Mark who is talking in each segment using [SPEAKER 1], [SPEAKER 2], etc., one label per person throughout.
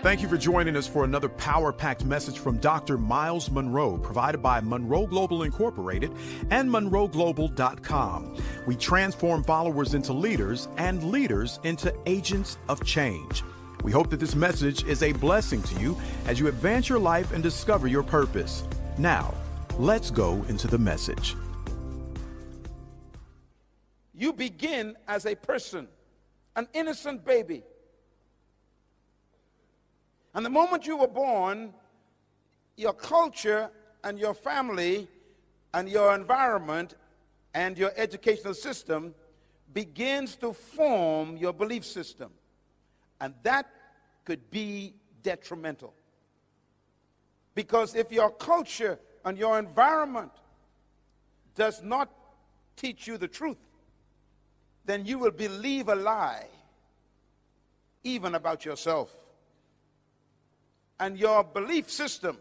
[SPEAKER 1] Thank you for joining us for another power-packed message from Dr. Myles Munroe, provided by Munroe Global Incorporated and MunroeGlobal.com. We transform followers into leaders and leaders into agents of change. We hope that this message is a blessing to you as you advance your life and discover your purpose. Now, let's go into the message.
[SPEAKER 2] You begin as a person, an innocent baby. And the moment you were born, your culture and your family and your environment and your educational system begins to form your belief system. And that could be detrimental. Because if your culture and your environment does not teach you the truth, then you will believe a lie, even about yourself. And your belief system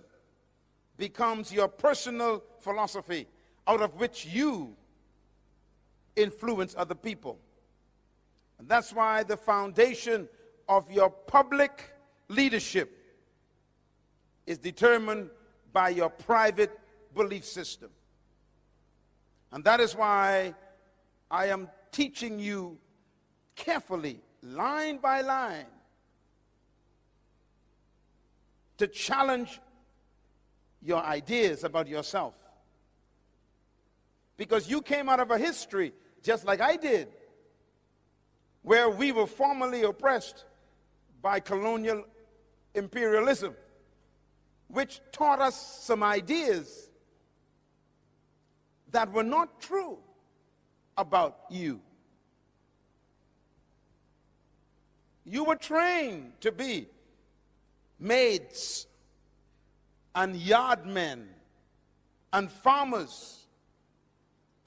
[SPEAKER 2] becomes your personal philosophy, out of which you influence other people. And that's why the foundation of your public leadership is determined by your private belief system. And that is why I am teaching you carefully, line by line, to challenge your ideas about yourself. Because you came out of a history, just like I did, where we were formerly oppressed by colonial imperialism, which taught us some ideas that were not true about you. You were trained to be maids and yardmen and farmers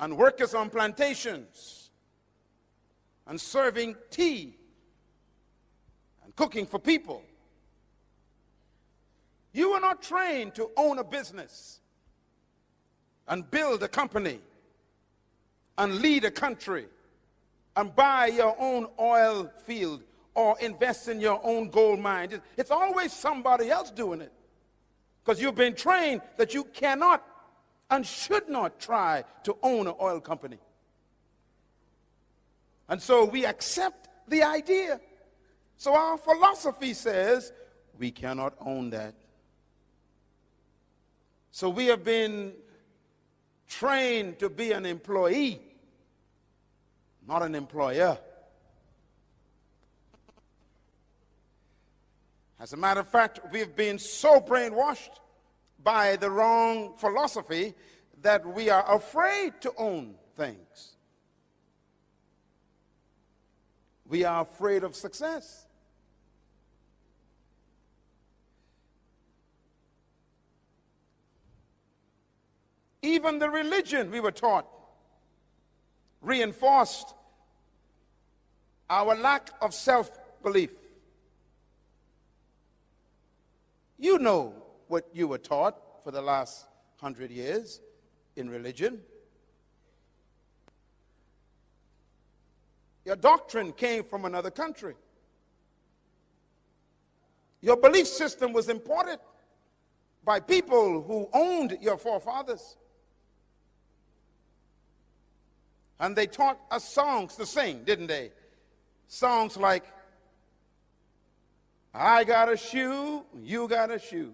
[SPEAKER 2] and workers on plantations and serving tea and cooking for people. You were not trained to own a business and build a company and lead a country and buy your own oil field or invest in your own gold mine. It's always somebody else doing it, because you've been trained that you cannot and should not try to own an oil company. And so we accept the idea. So our philosophy says we cannot own that. So we have been trained to be an employee, not an employer. As a matter of fact, we've been so brainwashed by the wrong philosophy that we are afraid to own things. We are afraid of success. Even the religion we were taught reinforced our lack of self-belief. You know what you were taught for the last 100 years in religion. Your doctrine came from another country. Your belief system was imported by people who owned your forefathers. And they taught us songs to sing, didn't they? Songs like, I got a shoe, you got a shoe.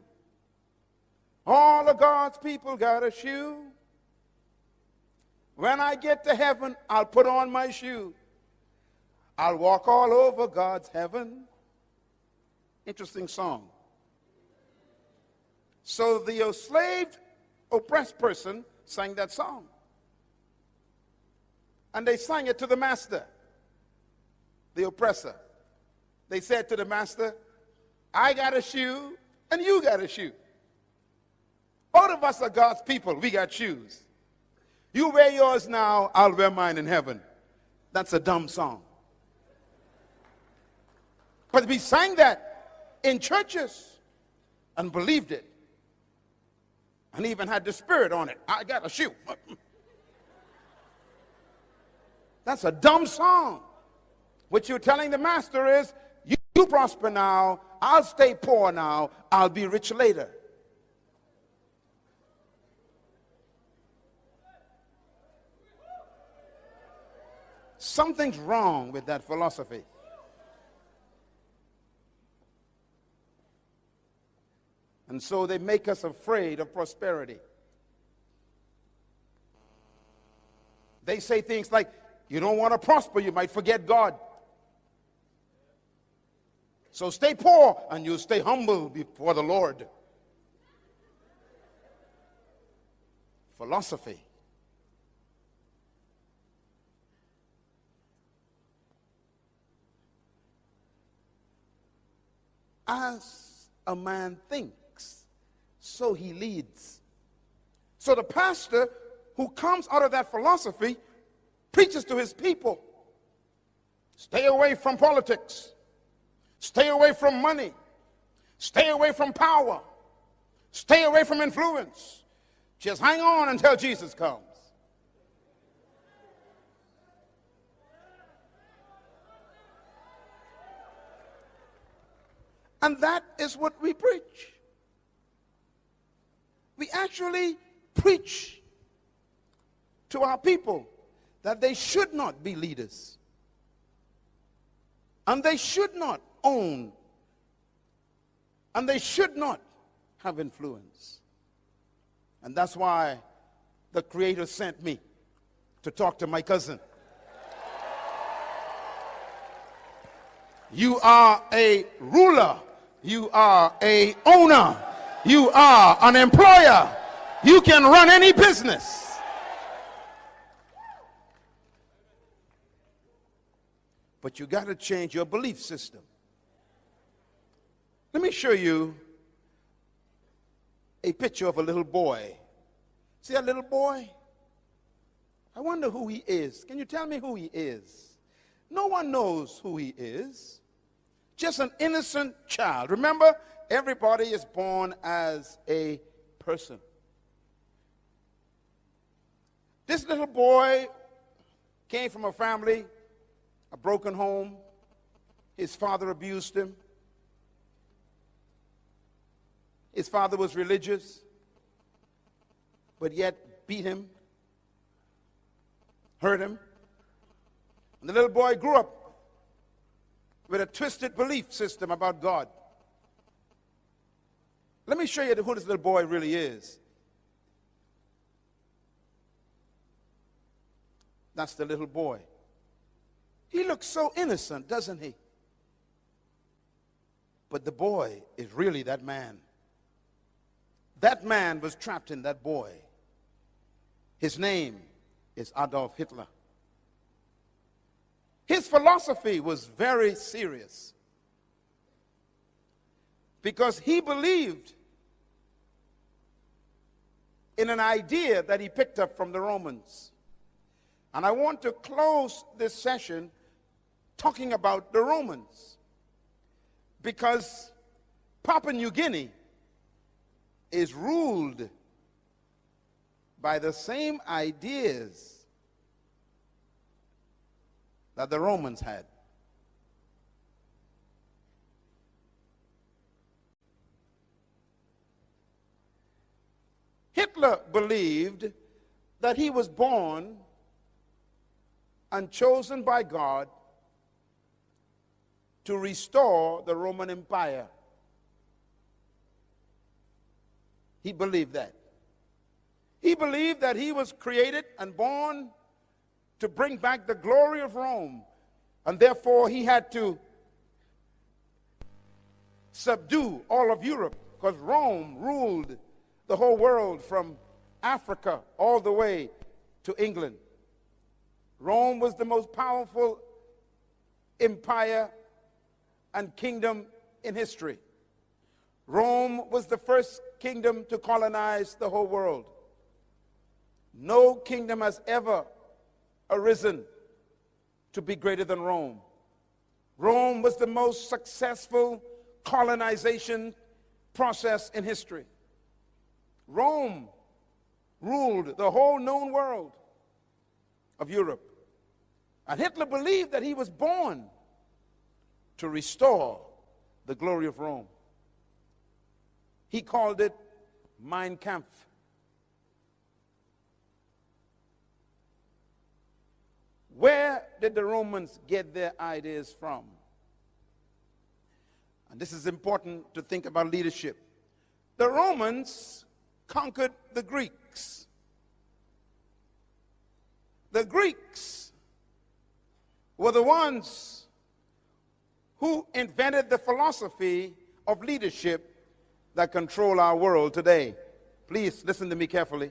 [SPEAKER 2] All of God's people got a shoe. When I get to heaven, I'll put on my shoe. I'll walk all over God's heaven. Interesting song. So the enslaved, oppressed person sang that song. And they sang it to the master, the oppressor. They said to the master, I got a shoe and you got a shoe. Both of us are God's people. We got shoes. You wear yours now, I'll wear mine in heaven. That's a dumb song. But we sang that in churches and believed it. And even had the spirit on it. I got a shoe. That's a dumb song. What you're telling the master is, you You prosper now, I'll stay poor now, I'll be rich later. Something's wrong with that philosophy. And so they make us afraid of prosperity. They say things like, you don't want to prosper, you might forget God. So stay poor and you'll stay humble before the Lord. Philosophy. As a man thinks, so he leads. So the pastor who comes out of that philosophy preaches to his people. Stay away from politics. Stay away from money. Stay away from power. Stay away from influence. Just hang on until Jesus comes. And that is what we preach. We actually preach to our people that they should not be leaders. And they should not own. And they should not have influence. And that's why the Creator sent me to talk to my cousin. You are a ruler. You are a owner. You are an employer. You can run any business. But you got to change your belief system. Let me show you a picture of a little boy. See that little boy? I wonder who he is. Can you tell me who he is? No one knows who he is. Just an innocent child. Remember, everybody is born as a person. This little boy came from a family, a broken home. His father abused him. His father was religious, but yet beat him, hurt him. And the little boy grew up with a twisted belief system about God. Let me show you who this little boy really is. That's the little boy. He looks so innocent, doesn't he? But the boy is really that man. That man was trapped in that boy. His name is Adolf Hitler. His philosophy was very serious because he believed in an idea that he picked up from the Romans. And I want to close this session talking about the Romans, because Papua New Guinea is ruled by the same ideas that the Romans had. Hitler believed that he was born and chosen by God to restore the Roman Empire. He believed that. He believed that he was created and born to bring back the glory of Rome, and therefore he had to subdue all of Europe, because Rome ruled the whole world from Africa all the way to England. Rome was the most powerful empire and kingdom in history. Rome was the first kingdom to colonize the whole world. No kingdom has ever arisen to be greater than Rome. Rome was the most successful colonization process in history. Rome ruled the whole known world of Europe. And Hitler believed that he was born to restore the glory of Rome. He called it Mein Kampf. Where did the Romans get their ideas from? And this is important to think about leadership. The Romans conquered the Greeks. The Greeks were the ones who invented the philosophy of leadership that control our world today. Please listen to me carefully.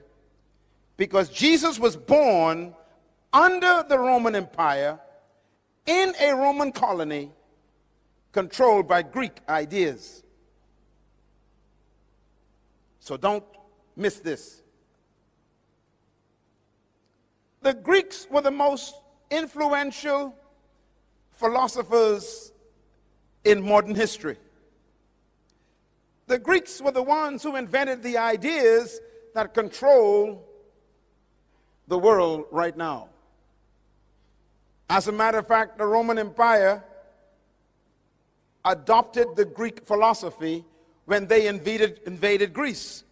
[SPEAKER 2] Because Jesus was born under the Roman Empire in a Roman colony controlled by Greek ideas. So don't miss this. The Greeks were the most influential philosophers in modern history. The Greeks were the ones who invented the ideas that control the world right now. As a matter of fact, the Roman Empire adopted the Greek philosophy when they invaded Greece.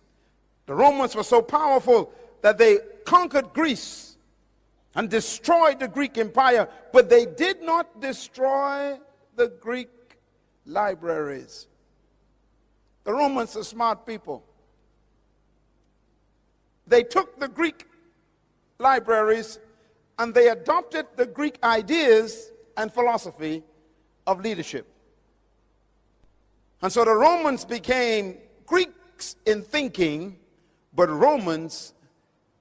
[SPEAKER 2] The Romans were so powerful that they conquered Greece and destroyed the Greek Empire, but they did not destroy the Greek libraries. The Romans are smart people. They took the Greek libraries and they adopted the Greek ideas and philosophy of leadership. And so the Romans became Greeks in thinking, but Romans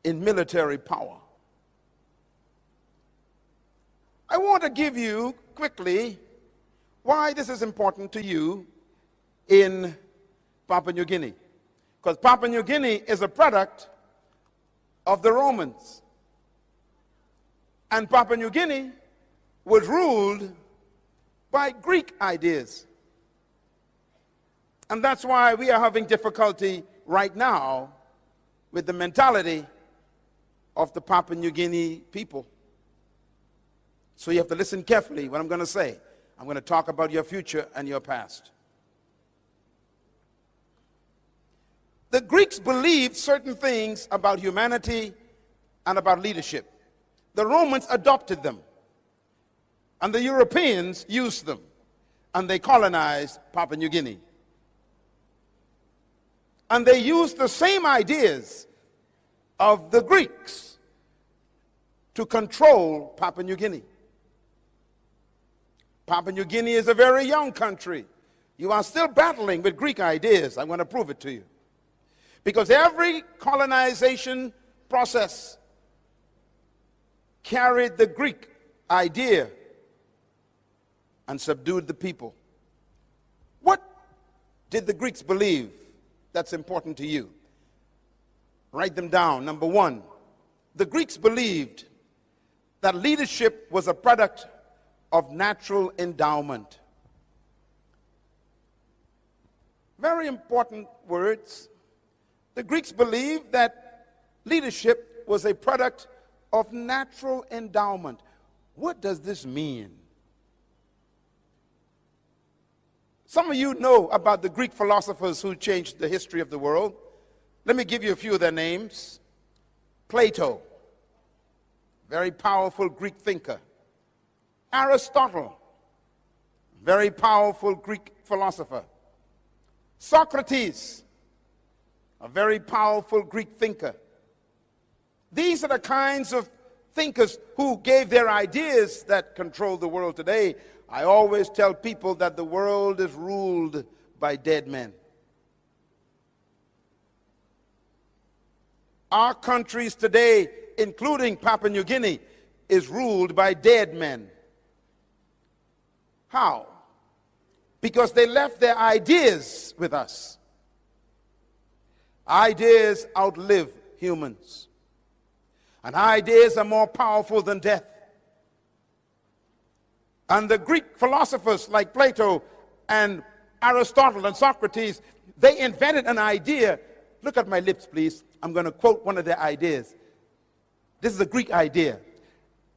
[SPEAKER 2] in military power. I want to give you quickly why this is important to you in Papua New Guinea. Because Papua New Guinea is a product of the Romans. And Papua New Guinea was ruled by Greek ideas. And that's why we are having difficulty right now with the mentality of the Papua New Guinea people. So you have to listen carefully what I'm going to say. I'm going to talk about your future and your past. The Greeks believed certain things about humanity and about leadership. The Romans adopted them, and the Europeans used them, and they colonized Papua New Guinea. And they used the same ideas of the Greeks to control Papua New Guinea. Papua New Guinea is a very young country. You are still battling with Greek ideas. I'm going to prove it to you. Because every colonization process carried the Greek idea and subdued the people. What did the Greeks believe that's important to you? Write them down. Number one, the Greeks believed that leadership was a product of natural endowment. Very important words. The Greeks believed that leadership was a product of natural endowment. What does this mean? Some of you know about the Greek philosophers who changed the history of the world. Let me give you a few of their names. Plato, very powerful Greek thinker. Aristotle, very powerful Greek philosopher. Socrates, a very powerful Greek thinker. These are the kinds of thinkers who gave their ideas that control the world today. I always tell people that the world is ruled by dead men. Our countries today, including Papua New Guinea, is ruled by dead men. How? Because they left their ideas with us. Ideas outlive humans. And ideas are more powerful than death. And the Greek philosophers like Plato and Aristotle and Socrates, they invented an idea. Look at my lips, please. I'm going to quote one of their ideas. This is a Greek idea.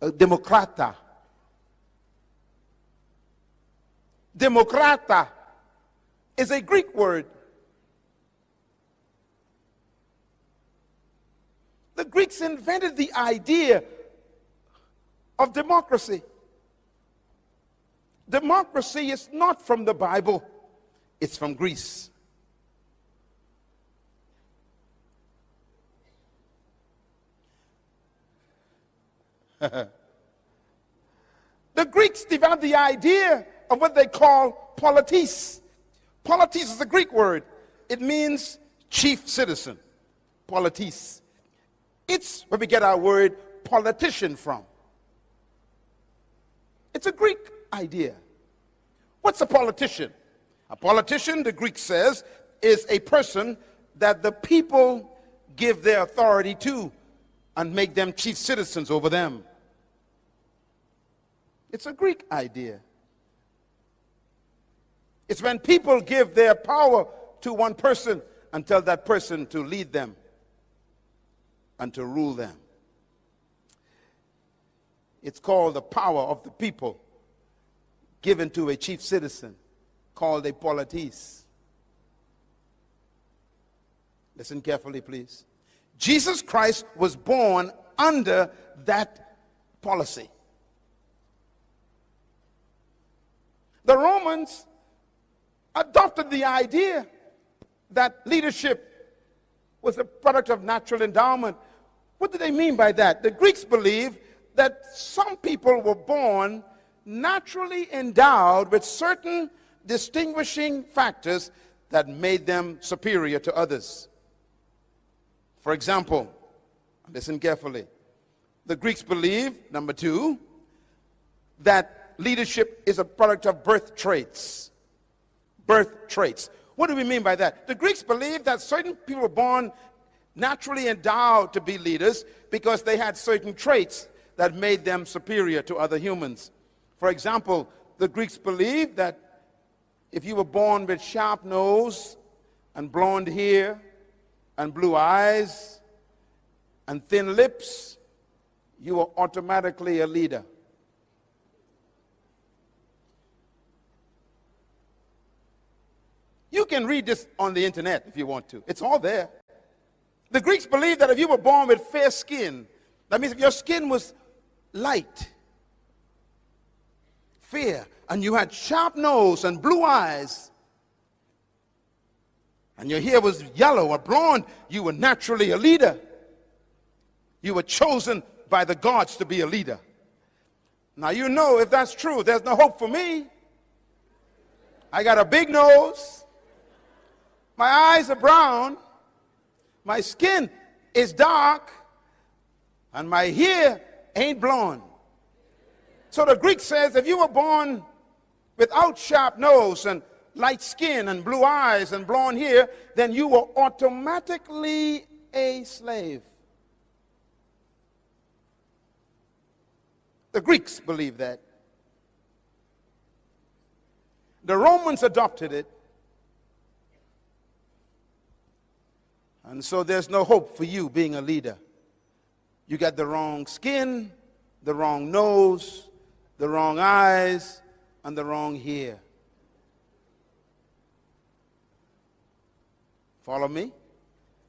[SPEAKER 2] Demokrata. Demokrata is a Greek word. The Greeks invented the idea of democracy. Democracy is not from the Bible, it's from Greece. The Greeks developed the idea of what they call politis. Politis is a Greek word. It means chief citizen. Politis. It's where we get our word politician from. It's a Greek idea. What's a politician? A politician, the Greek says, is a person that the people give their authority to and make them chief citizens over them. It's a Greek idea. It's when people give their power to one person and tell that person to lead them and to rule them. It's called the power of the people given to a chief citizen, called a politis. Listen carefully, please. Jesus Christ was born under that policy. The Romans adopted the idea that leadership was a product of natural endowment. What do they mean by that? The Greeks believe that some people were born naturally endowed with certain distinguishing factors that made them superior to others. For example, listen carefully. The Greeks believe, number two, that leadership is a product of birth traits. Birth traits. What do we mean by that? The Greeks believe that certain people were born naturally endowed to be leaders because they had certain traits that made them superior to other humans. For example, the Greeks believed that if you were born with sharp nose and blonde hair and blue eyes and thin lips, you were automatically a leader. You can read this on the internet if you want to. It's all there. The Greeks believed that if you were born with fair skin, that means if your skin was light, fair, and you had sharp nose and blue eyes, and your hair was yellow or blonde, you were naturally a leader. You were chosen by the gods to be a leader. Now you know if that's true, there's no hope for me. I got a big nose. My eyes are brown. My skin is dark. And my hair ain't blonde. So the Greek says if you were born without sharp nose and light skin and blue eyes and blonde hair, then you were automatically a slave. The Greeks believed that. The Romans adopted it. And so there's no hope for you being a leader. You got the wrong skin, the wrong nose, the wrong eyes, and the wrong hair. Follow me?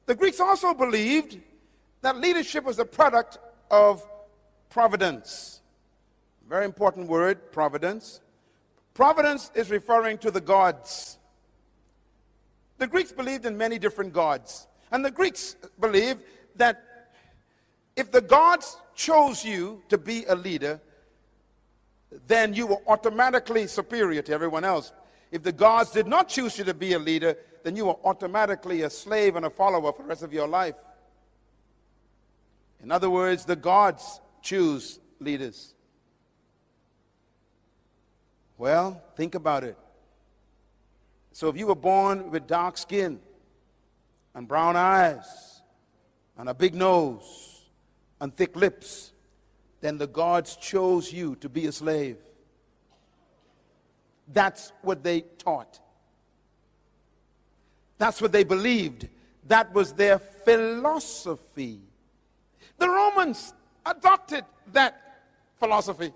[SPEAKER 2] The Greeks also believed that leadership was a product of providence. Very important word, providence. Providence is referring to the gods. The Greeks believed in many different gods. And the Greeks believed that if the gods chose you to be a leader, then you were automatically superior to everyone else. If the gods did not choose you to be a leader, then you were automatically a slave and a follower for the rest of your life. In other words, the gods choose leaders. Well, think about it. So if you were born with dark skin and brown eyes and a big nose and thick lips, then the gods chose you to be a slave. That's what they taught. That's what they believed. That was their philosophy. The Romans adopted that philosophy.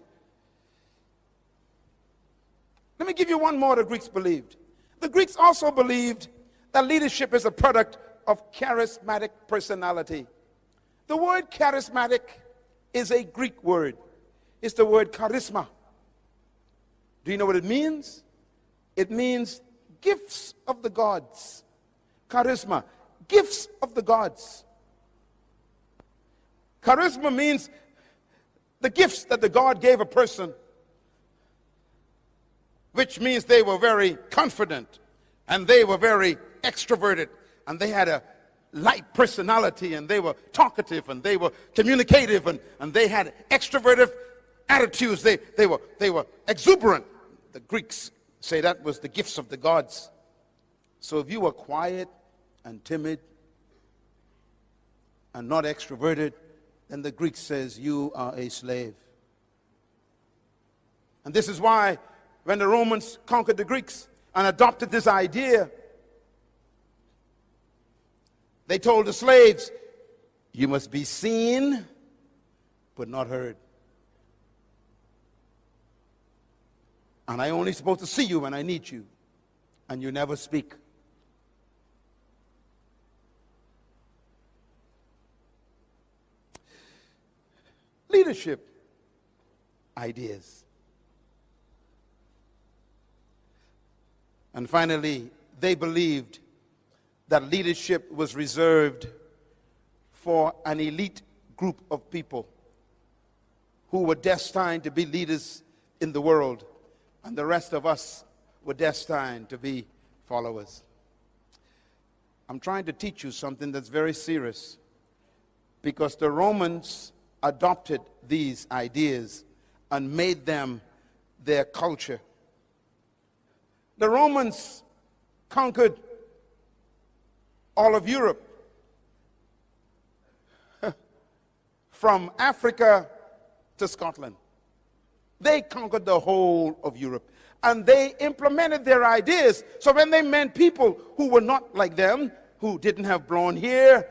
[SPEAKER 2] Let me give you one more the Greeks believed. The Greeks also believed that leadership is a product of charismatic personality. The word charismatic is a Greek word. It's the word charisma. Do you know what it means? It means gifts of the gods. Charisma, gifts of the gods. Charisma means the gifts that the God gave a person, which means they were very confident and they were very extroverted and they had a light personality and they were talkative and they were communicative and they had extroverted attitudes. They were exuberant. The Greeks say that was the gifts of the gods. So if you were quiet and timid and not extroverted, then the Greek says you are a slave. And this is why when the Romans conquered the Greeks and adopted this idea, they told the slaves, you must be seen but not heard. And I only supposed to see you when I need you, and you never speak. Leadership ideas. And finally, they believed that leadership was reserved for an elite group of people who were destined to be leaders in the world, and the rest of us were destined to be followers. I'm trying to teach you something that's very serious, because the Romans adopted these ideas and made them their culture. The Romans conquered all of Europe, from Africa to Scotland. They conquered the whole of Europe, and they implemented their ideas. So when they met people who were not like them, who didn't have blonde hair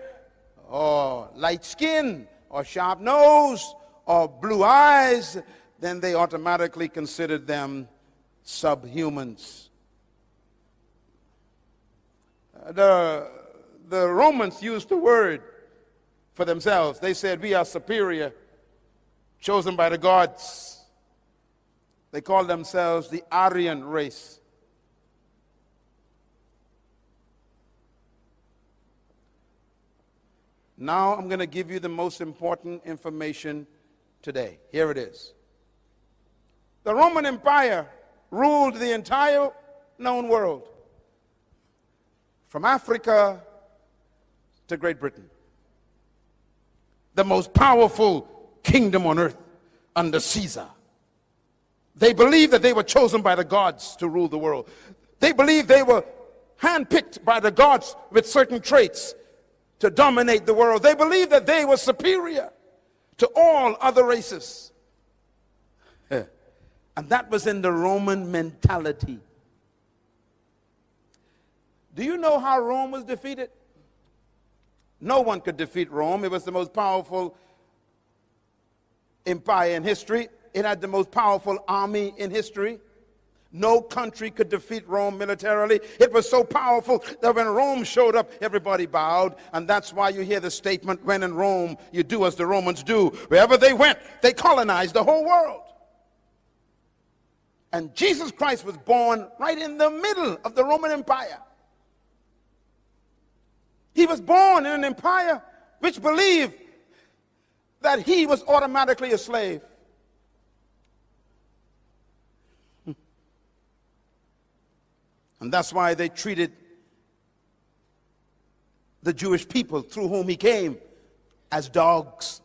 [SPEAKER 2] or light skin or sharp nose or blue eyes, then they automatically considered them subhumans. The Romans used the word for themselves. They said, we are superior, chosen by the gods. They called themselves the Aryan race. Now I'm going to give you the most important information today. Here it is. The Roman Empire ruled the entire known world, from Africa to Great Britain. The most powerful kingdom on earth under Caesar. They believed that they were chosen by the gods to rule the world. They believed they were handpicked by the gods with certain traits to dominate the world. They believed that they were superior to all other races. And that was in the Roman mentality. Do you know how Rome was defeated? No one could defeat Rome. It was the most powerful empire in history. It had the most powerful army in history. No country could defeat Rome militarily. It was so powerful that when Rome showed up, everybody bowed. And that's why you hear the statement, when in Rome, you do as the Romans do. Wherever they went, they colonized the whole world. And Jesus Christ was born right in the middle of the Roman Empire. He was born in an empire which believed that he was automatically a slave. And that's why they treated the Jewish people through whom he came as dogs.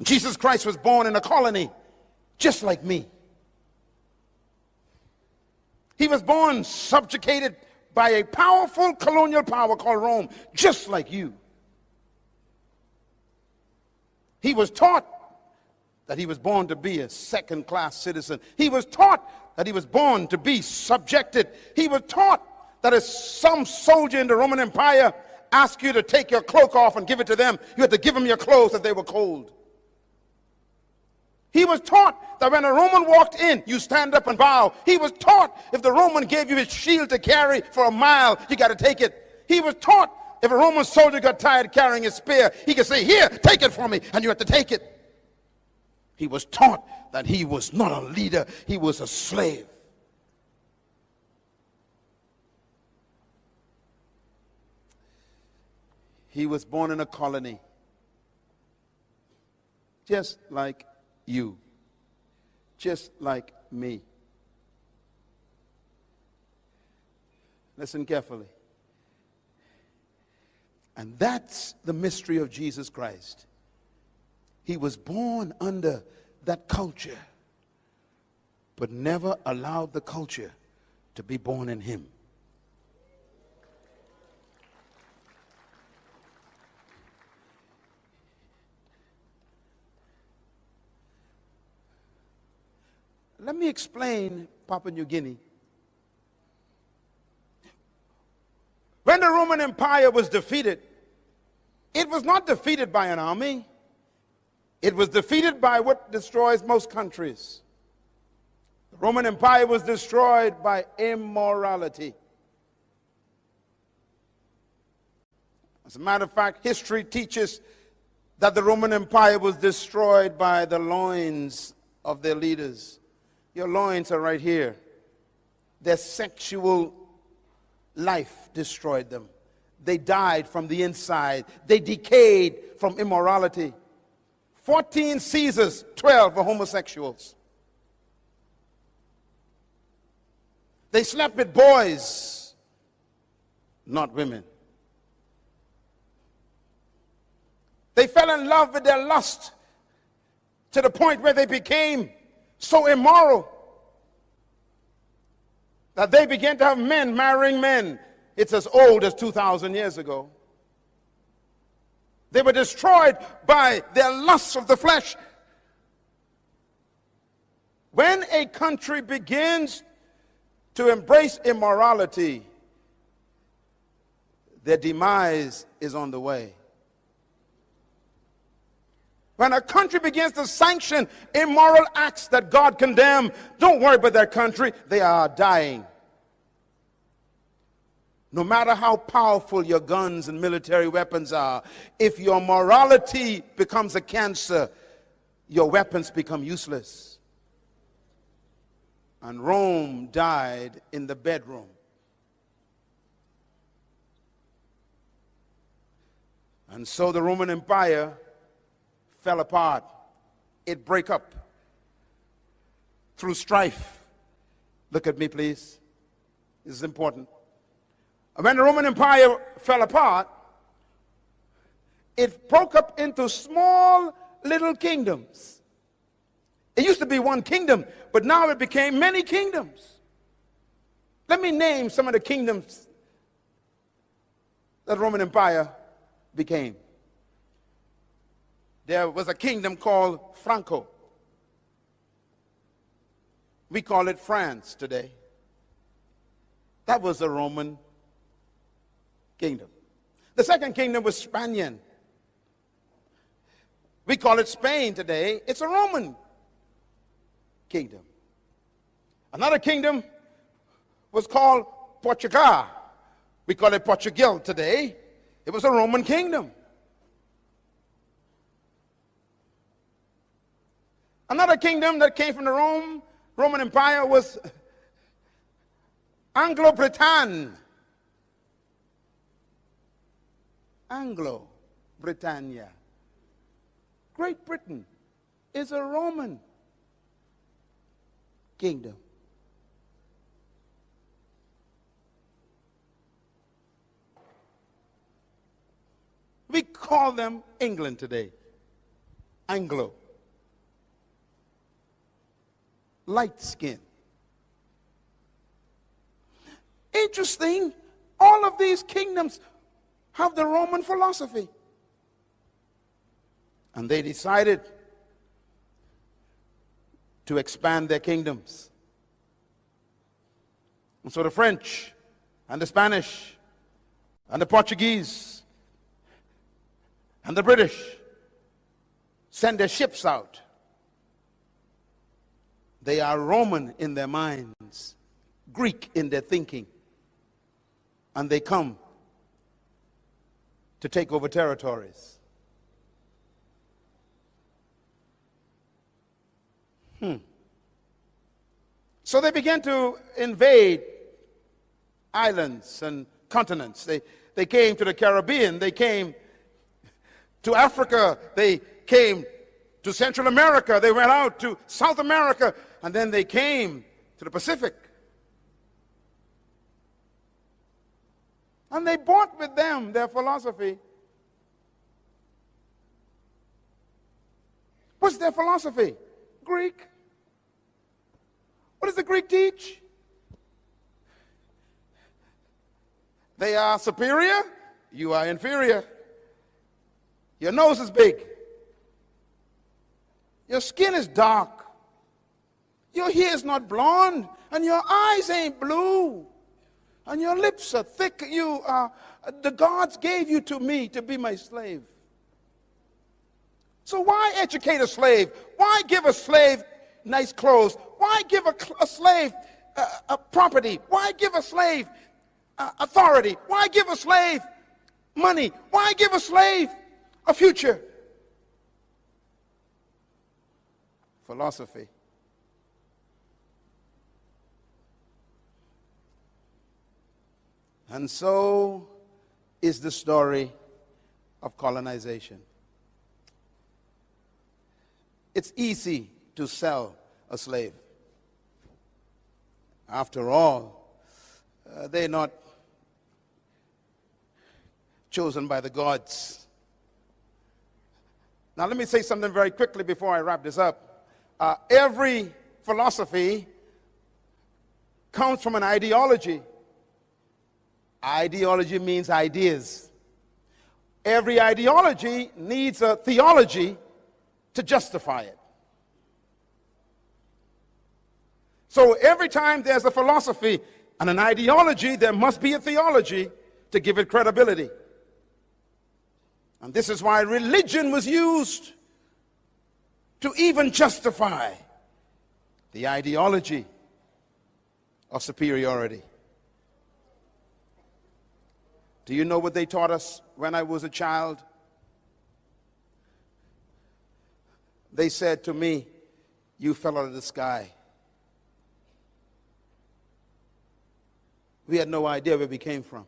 [SPEAKER 2] Jesus Christ was born in a colony just like me. He was born subjugated by a powerful colonial power called Rome, just like you. He was taught that he was born to be a second-class citizen. He was taught that he was born to be subjected. He was taught that if some soldier in the Roman Empire asked you to take your cloak off and give it to them, you had to give them your clothes if they were cold. He was taught that when a Roman walked in, you stand up and bow. He was taught if the Roman gave you his shield to carry for a mile, you got to take it. He was taught if a Roman soldier got tired carrying his spear, he could say, here, take it for me, and you have to take it. He was taught that he was not a leader, he was a slave. He was born in a colony, just like you, just like me. Listen carefully. And that's the mystery of Jesus Christ. He was born under that culture, but never allowed the culture to be born in him. Let me explain Papua New Guinea. When the Roman Empire was defeated, it was not defeated by an army. It was defeated by what destroys most countries. The Roman Empire was destroyed by immorality. As a matter of fact, history teaches that the Roman Empire was destroyed by the loins of their leaders. Your loins are right here. Their sexual life destroyed them. They died from the inside. They decayed from immorality. 14 Caesars, 12 were homosexuals. They slept with boys, not women. They fell in love with their lust to the point where they became so immoral that they began to have men marrying men. It's as old as 2,000 years ago. They were destroyed by their lusts of the flesh. When a country begins to embrace immorality, their demise is on the way. When a country begins to sanction immoral acts that God condemned, don't worry about their country, they are dying. No matter how powerful your guns and military weapons are, if your morality becomes a cancer, your weapons become useless. And Rome died in the bedroom. And so the Roman Empire fell apart. It broke up through strife. Look at me, please. This is important. When the Roman Empire fell apart, it broke up into small little kingdoms. It used to be one kingdom, but now it became many kingdoms. Let me name some of the kingdoms that the Roman Empire became. There was a kingdom called Franco. We call it France today. That was a Roman kingdom. The second kingdom was Spanian. We call it Spain today. It's a Roman kingdom. Another kingdom was called Portugal. We call it Portugal today. It was a Roman kingdom. Another kingdom that came from the Roman Empire was Anglo-Britannia. Anglo-Britannia. Great Britain is a Roman kingdom. We call them England today. Anglo. Light skin. Interesting, all of these kingdoms have the Roman philosophy. And they decided to expand their kingdoms. And so the French and the Spanish and the Portuguese and the British sent their ships out They are Roman in their minds, Greek in their thinking, and they come to take over territories. So they began to invade islands and continents. They came to the Caribbean. They came to Africa. They came to Central America. They went out to South America. And then they came to the Pacific. And they brought with them their philosophy. What's their philosophy? Greek. What does the Greek teach? They are superior, you are inferior. Your nose is big. Your skin is dark. Your hair is not blonde, and your eyes ain't blue, and your lips are thick. The gods gave you to me to be my slave. So why educate a slave? Why give a slave nice clothes? Why give a slave a property? Why give a slave authority? Why give a slave money? Why give a slave a future? Philosophy. And so is the story of colonization. It's easy to sell a slave. After all, they're not chosen by the gods. Now, let me say something very quickly before I wrap this up. Every philosophy comes from an ideology. Ideology means ideas. Every ideology needs a theology to justify it. So every time there's a philosophy and an ideology, there must be a theology to give it credibility. And this is why religion was used to even justify the ideology of superiority. Do you know what they taught us when I was a child? They said to me, "You fell out of the sky." We had no idea where we came from.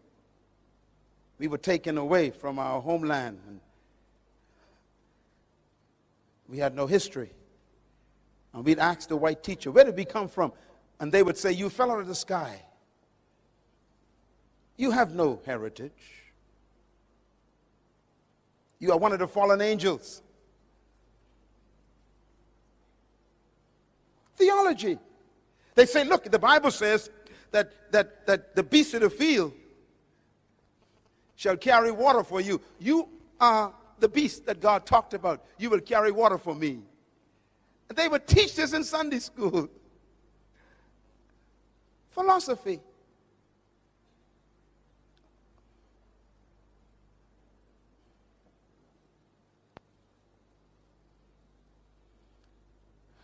[SPEAKER 2] We were taken away from our homeland. And we had no history. And we'd ask the white teacher, "Where did we come from?" And they would say, "You fell out of the sky. You have no heritage. You are one of the fallen angels." Theology. They say, look, the Bible says that the beasts of the field shall carry water for you. You are the beast that God talked about. You will carry water for me. And they would teach this in Sunday school. Philosophy.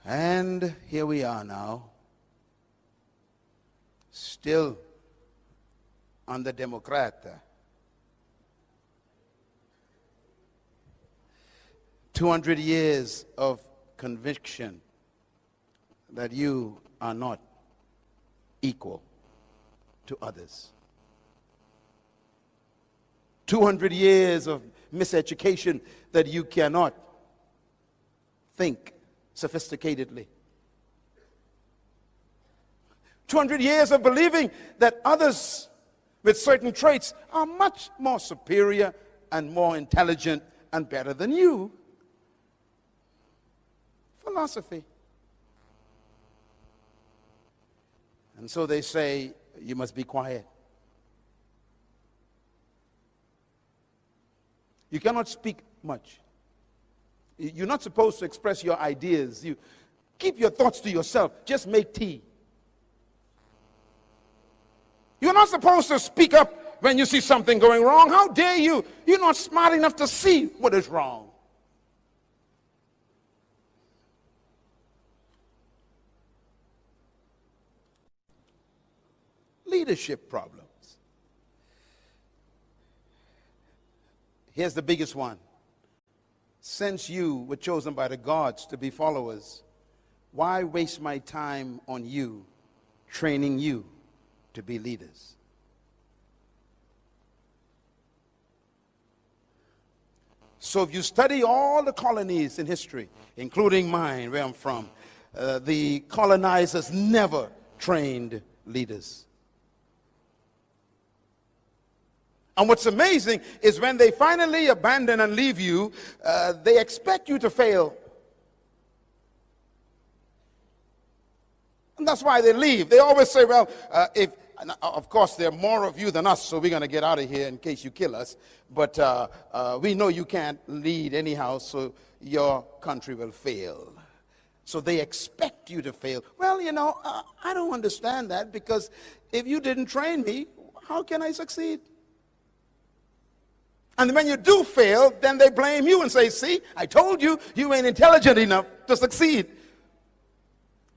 [SPEAKER 2] And here we are now, still on the Democrat. 200 years of conviction that you are not equal to others. 200 years of miseducation that you cannot think sophisticatedly. 200 years of believing that others with certain traits are much more superior and more intelligent and better than you. Philosophy. And so they say, you must be quiet. You cannot speak much. You're not supposed to express your ideas. You keep your thoughts to yourself. Just make tea. You're not supposed to speak up when you see something going wrong. How dare you? You're not smart enough to see what is wrong. leadership problems. Here's the biggest one. Since you were chosen by the gods to be followers, why waste my time on you, training you to be leaders? So if you study all the colonies in history, including mine, where I'm from, the colonizers never trained leaders. And what's amazing is when they finally abandon and leave you, they expect you to fail. And that's why they leave. They always say, well, of course, there are more of you than us, so we're going to get out of here in case you kill us. But we know you can't lead anyhow, so your country will fail. So they expect you to fail. Well, I don't understand that, because if you didn't train me, how can I succeed? And when you do fail, then they blame you and say, see, I told you, you ain't intelligent enough to succeed.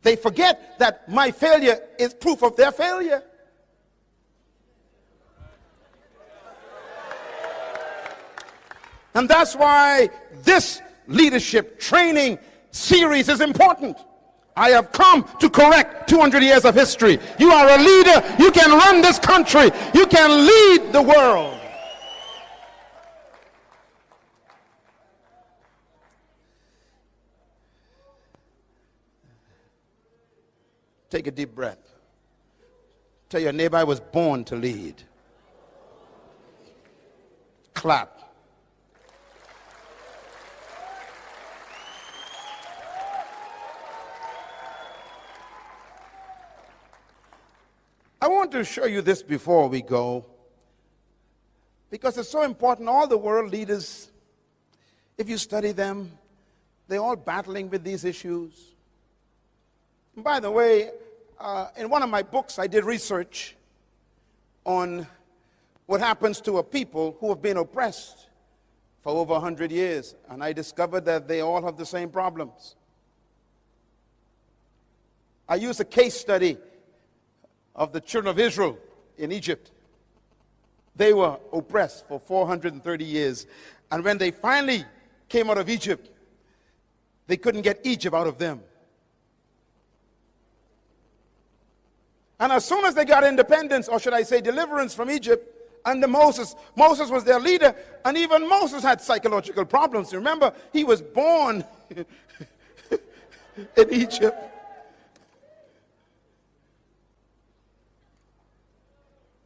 [SPEAKER 2] They forget that my failure is proof of their failure. And that's why this leadership training series is important. I have come to correct 200 years of history. You are a leader. You can run this country. You can lead the world. Take a deep breath. Tell your neighbor, I was born to lead. Clap. I want to show you this before we go, because it's so important. All the world leaders, if you study them, they're all battling with these issues. And by the way, in one of my books, I did research on what happens to a people who have been oppressed for over 100 years. And I discovered that they all have the same problems. I used a case study of the children of Israel in Egypt. They were oppressed for 430 years. And when they finally came out of Egypt, they couldn't get Egypt out of them. And as soon as they got independence, or should I say deliverance from Egypt, under Moses was their leader, and even Moses had psychological problems. Remember, he was born in Egypt.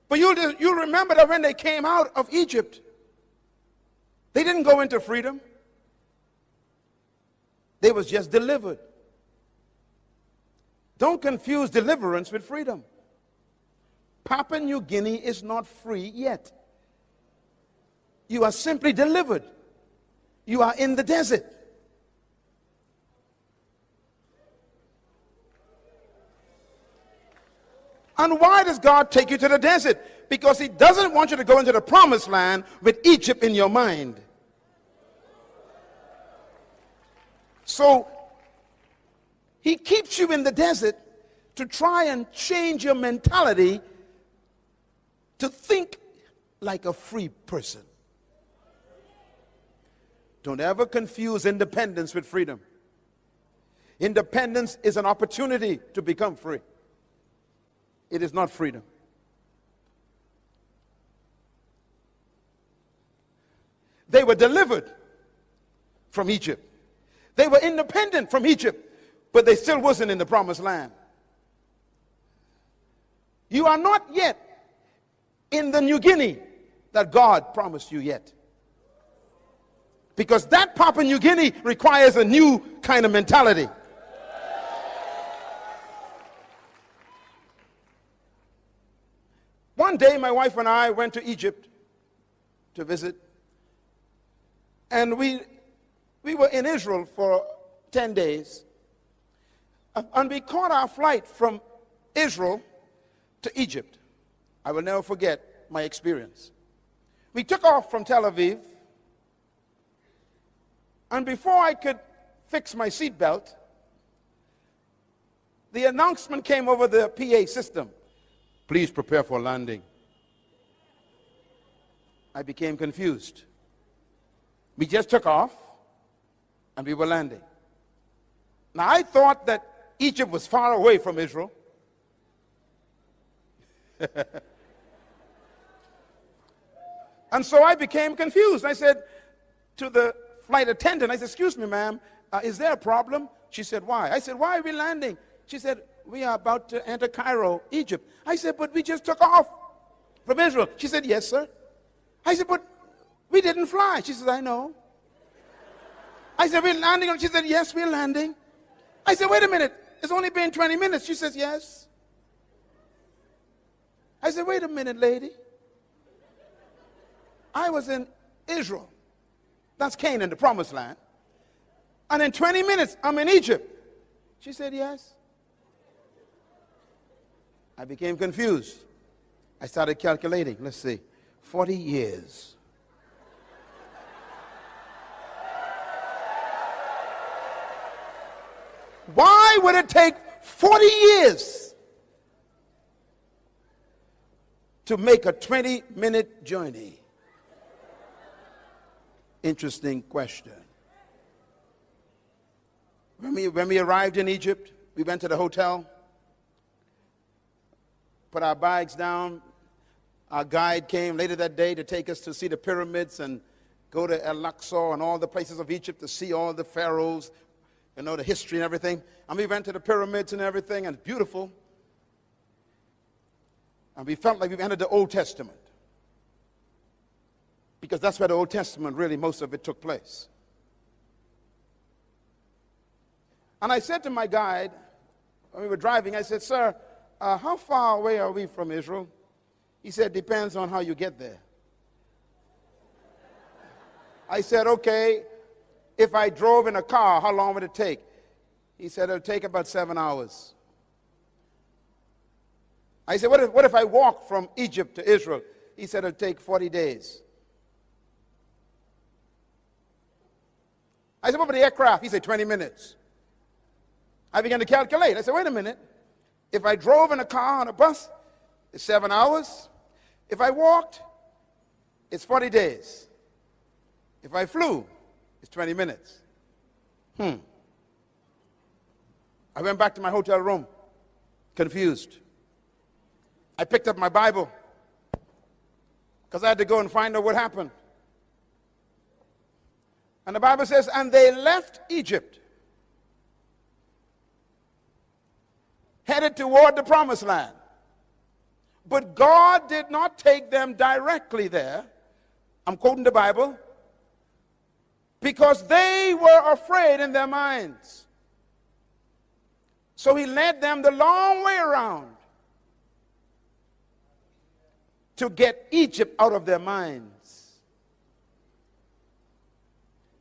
[SPEAKER 2] But you'll remember that when they came out of Egypt, they didn't go into freedom. They was just delivered. Don't confuse deliverance with freedom. Papua New Guinea is not free yet. You are simply delivered. You are in the desert. And why does God take you to the desert? Because He doesn't want you to go into the promised land with Egypt in your mind. So He keeps you in the desert to try and change your mentality to think like a free person. Don't ever confuse independence with freedom. Independence is an opportunity to become free. It is not freedom. They were delivered from Egypt. They were independent from Egypt, but they still wasn't in the promised land. You are not yet in the New Guinea that God promised you yet. Because that Papua New Guinea requires a new kind of mentality. One day, my wife and I went to Egypt to visit. And we were in Israel for 10 days. And we caught our flight from Israel to Egypt. I will never forget my experience. We took off from Tel Aviv. And before I could fix my seatbelt, the announcement came over the PA system. Please prepare for landing. I became confused. We just took off and we were landing. Now I thought that Egypt was far away from Israel. And so I became confused. I said to the flight attendant, I said, excuse me, ma'am, is there a problem? She said, why? I said, why are we landing? She said, we are about to enter Cairo, Egypt. I said, but we just took off from Israel. She said, yes, sir. I said, but we didn't fly. She said, I know. I said, we're landing. She said, yes, we're landing. I said, wait a minute. It's only been 20 minutes. She says, yes. I said, wait a minute, lady. I was in Israel. That's Canaan, the promised land. And in 20 minutes, I'm in Egypt. She said, yes. I became confused. I started calculating. Let's see. 40 years. Why would it take 40 years to make a 20-minute journey? Interesting question. When we arrived in Egypt, we went to the hotel, put our bags down. Our guide came later that day to take us to see the pyramids and go to El-Aqsa and all the places of Egypt to see all the pharaohs, you know, the history and everything. And we went to the pyramids and everything, and it's beautiful. And we felt like we entered the Old Testament, because that's where the Old Testament, really, most of it took place. And I said to my guide, when we were driving, I said, sir, how far away are we from Israel? He said, depends on how you get there. I said, okay, if I drove in a car, how long would it take? He said, it'll take about 7 hours. I said, what if I walk from Egypt to Israel? He said, it'll take 40 days. I said, what about the aircraft? He said, 20 minutes. I began to calculate. I said, wait a minute. If I drove in a car on a bus, it's 7 hours. If I walked, it's 40 days. If I flew, it's 20 minutes. I went back to my hotel room, confused. I picked up my Bible because I had to go and find out what happened. And the Bible says, and they left Egypt, headed toward the promised land. But God did not take them directly there. I'm quoting the Bible. Because they were afraid in their minds. So he led them the long way around to get Egypt out of their minds.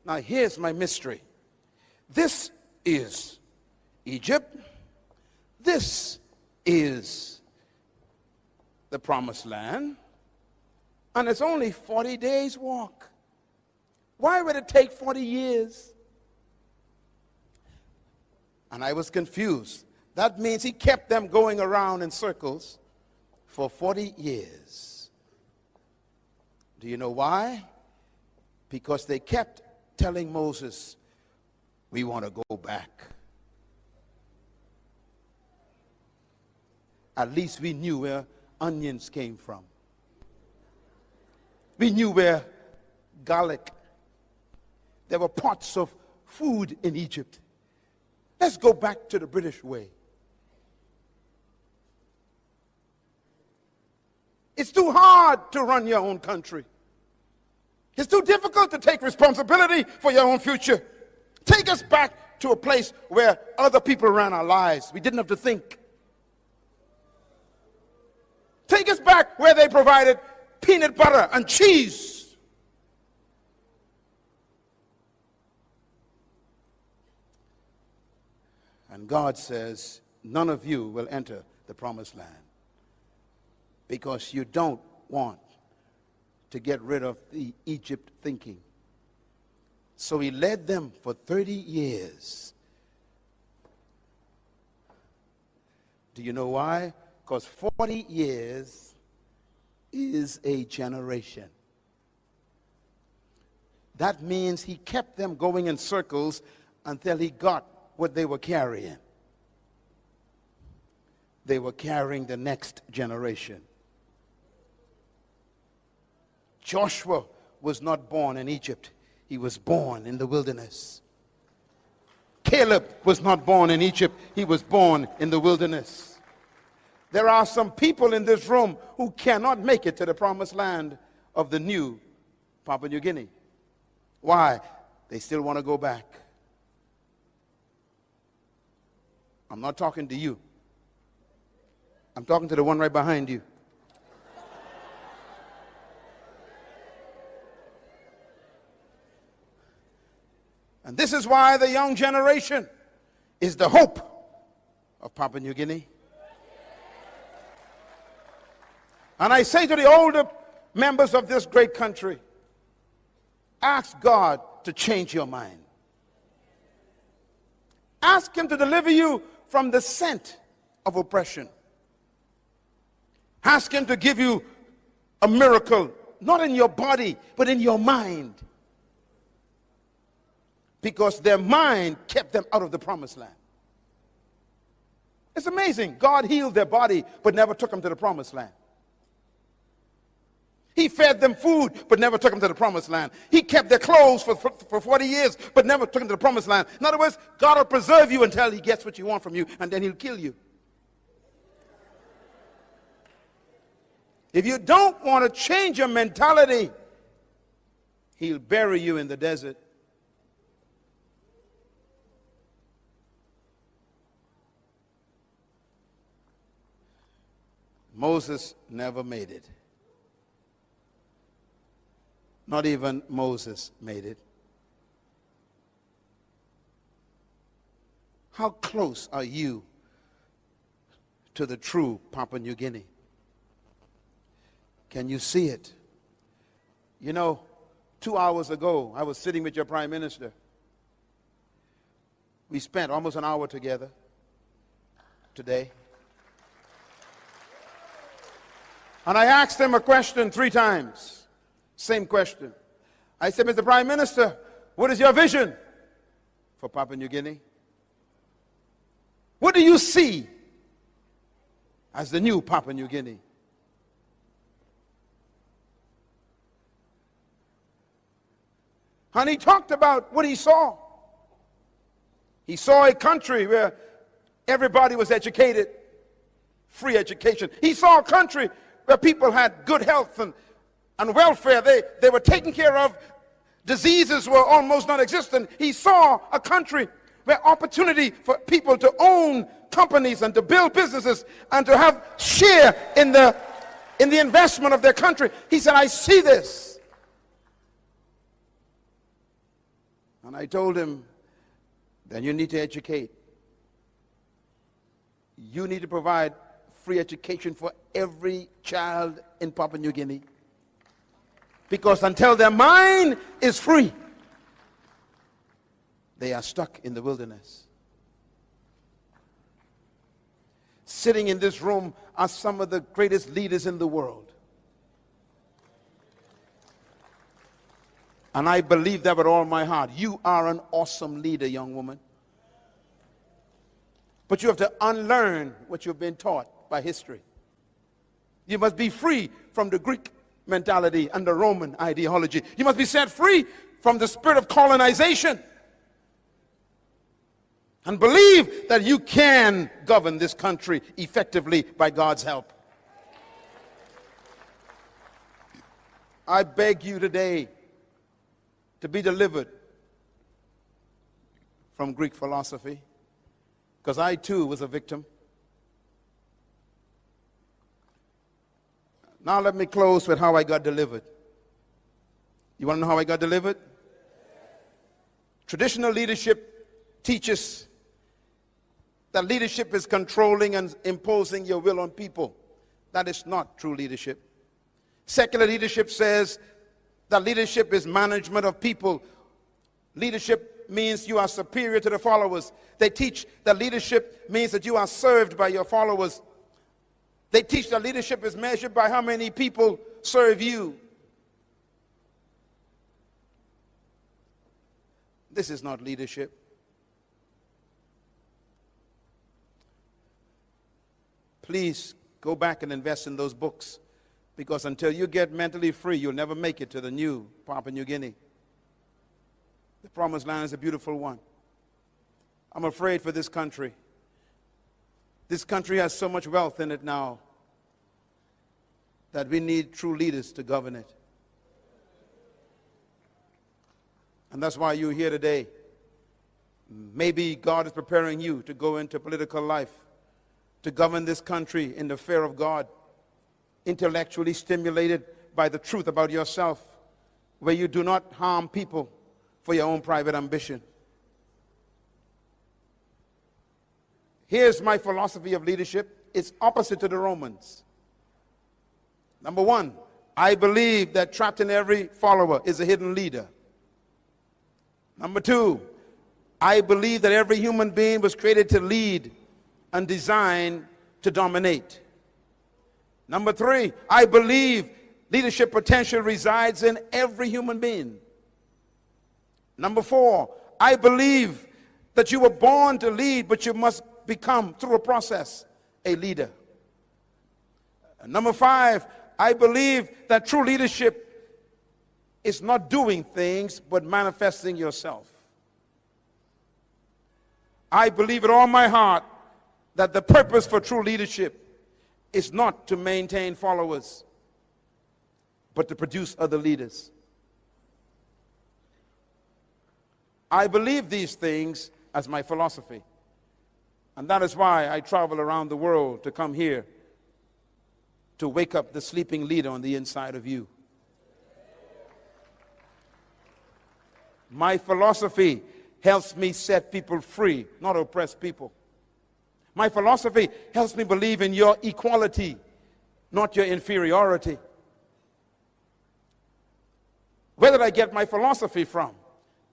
[SPEAKER 2] Now here's my mystery. This is Egypt. This is the promised land. And it's only 40 days walk. Why would it take 40 years? And I was confused. That means he kept them going around in circles for 40 years. Do you know why? Because they kept telling Moses, we want to go back. At least we knew where onions came from. We knew where garlic. There were pots of food in Egypt. Let's go back to the British way. It's too hard to run your own country. It's too difficult to take responsibility for your own future. Take us back to a place where other people ran our lives. We didn't have to think. Take us back where they provided peanut butter and cheese. And God says, none of you will enter the promised land because you don't want to get rid of the Egypt thinking. So he led them for 30 years. Do you know why? Because 40 years is a generation. That means he kept them going in circles until he got what they were carrying. They were carrying the next generation. Joshua was not born in Egypt. He was born in the wilderness. Caleb was not born in Egypt. He was born in the wilderness. There are some people in this room who cannot make it to the promised land of the new Papua New Guinea. Why? They still want to go back. I'm not talking to you. I'm talking to the one right behind you. And this is why the young generation is the hope of Papua New Guinea. And I say to the older members of this great country, ask God to change your mind. Ask him to deliver you from the scent of oppression. Ask him to give you a miracle, not in your body, but in your mind. Because their mind kept them out of the promised land. It's amazing. God healed their body, but never took them to the promised land. He fed them food, but never took them to the promised land. He kept their clothes for 40 years, but never took them to the promised land. In other words, God will preserve you until he gets what you want from you, and then he'll kill you. If you don't want to change your mentality, he'll bury you in the desert. Moses never made it. Not even Moses made it. How close are you to the true Papua New Guinea? Can you see it? You know, 2 hours ago, I was sitting with your Prime Minister. We spent almost an hour together today. And I asked him a question 3 times. Same question. I said, Mr. Prime Minister, what is your vision for Papua New Guinea? What do you see as the new Papua New Guinea? And he talked about what he saw. He saw a country where everybody was educated, free education. He saw a country where people had good health and welfare. They were taken care of. Diseases were almost non-existent. He saw a country where opportunity for people to own companies and to build businesses and to have share in the investment of their country. He said, I see this. And I told him, then you need to educate. You need to provide free education for every child in Papua New Guinea. Because until their mind is free, they are stuck in the wilderness. Sitting in this room are some of the greatest leaders in the world. And I believe that with all my heart. You are an awesome leader, young woman. But you have to unlearn what you've been taught by history. You must be free from the Greek mentality and the Roman ideology. You must be set free from the spirit of colonization. And believe that you can govern this country effectively by God's help. I beg you today to be delivered from Greek philosophy, because I too was a victim. Now let me close with how I got delivered. You want to know how I got delivered? Traditional leadership teaches that leadership is controlling and imposing your will on people. That is not true leadership. Secular leadership says that leadership is management of people. Leadership means you are superior to the followers. They teach that leadership means that you are served by your followers. They teach that leadership is measured by how many people serve you. This is not leadership. Please go back and invest in those books, because until you get mentally free, you'll never make it to the new Papua New Guinea. The promised land is a beautiful one. I'm afraid for this country. This country has so much wealth in it now that we need true leaders to govern it. And that's why you're here today. Maybe God is preparing you to go into political life, to govern this country in the fear of God, intellectually stimulated by the truth about yourself, where you do not harm people for your own private ambition. Here's my philosophy of leadership. It's opposite to the Romans. Number one, I believe that trapped in every follower is a hidden leader. Number two, I believe that every human being was created to lead and designed to dominate. Number three, I believe leadership potential resides in every human being. Number four, I believe that you were born to lead, but you must become, through a process, a leader. Number five, I believe that true leadership is not doing things, but manifesting yourself. I believe with all my heart that the purpose for true leadership is not to maintain followers, but to produce other leaders. I believe these things as my philosophy. And that is why I travel around the world to come here to wake up the sleeping leader on the inside of you. My philosophy helps me set people free, not oppress people. My philosophy helps me believe in your equality, not your inferiority. Where did I get my philosophy from?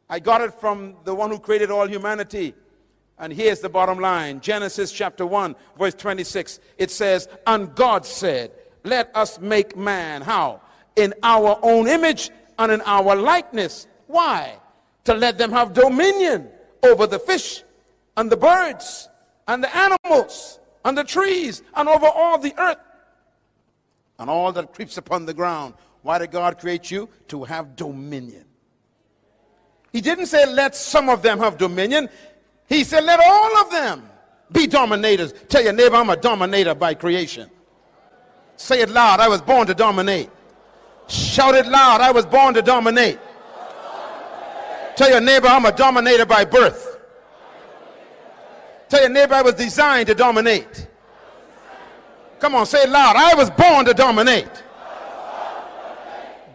[SPEAKER 2] I got it from the one who created all humanity. And here's the bottom line. Genesis chapter 1, verse 26. It says, and God said, let us make man, how? In our own image and in our likeness. Why? To let them have dominion over the fish and the birds and the animals and the trees and over all the earth and all that creeps upon the ground. Why did God create you? To have dominion. He didn't say let some of them have dominion. He said let all of them be dominators. Tell your neighbor, I'm a dominator by creation. Say it loud, I was born to dominate. Shout it loud, I was born to dominate. Tell your neighbor, I'm a dominator by birth. Tell your neighbor, I was designed to dominate. Come on, say it loud, I was born to dominate.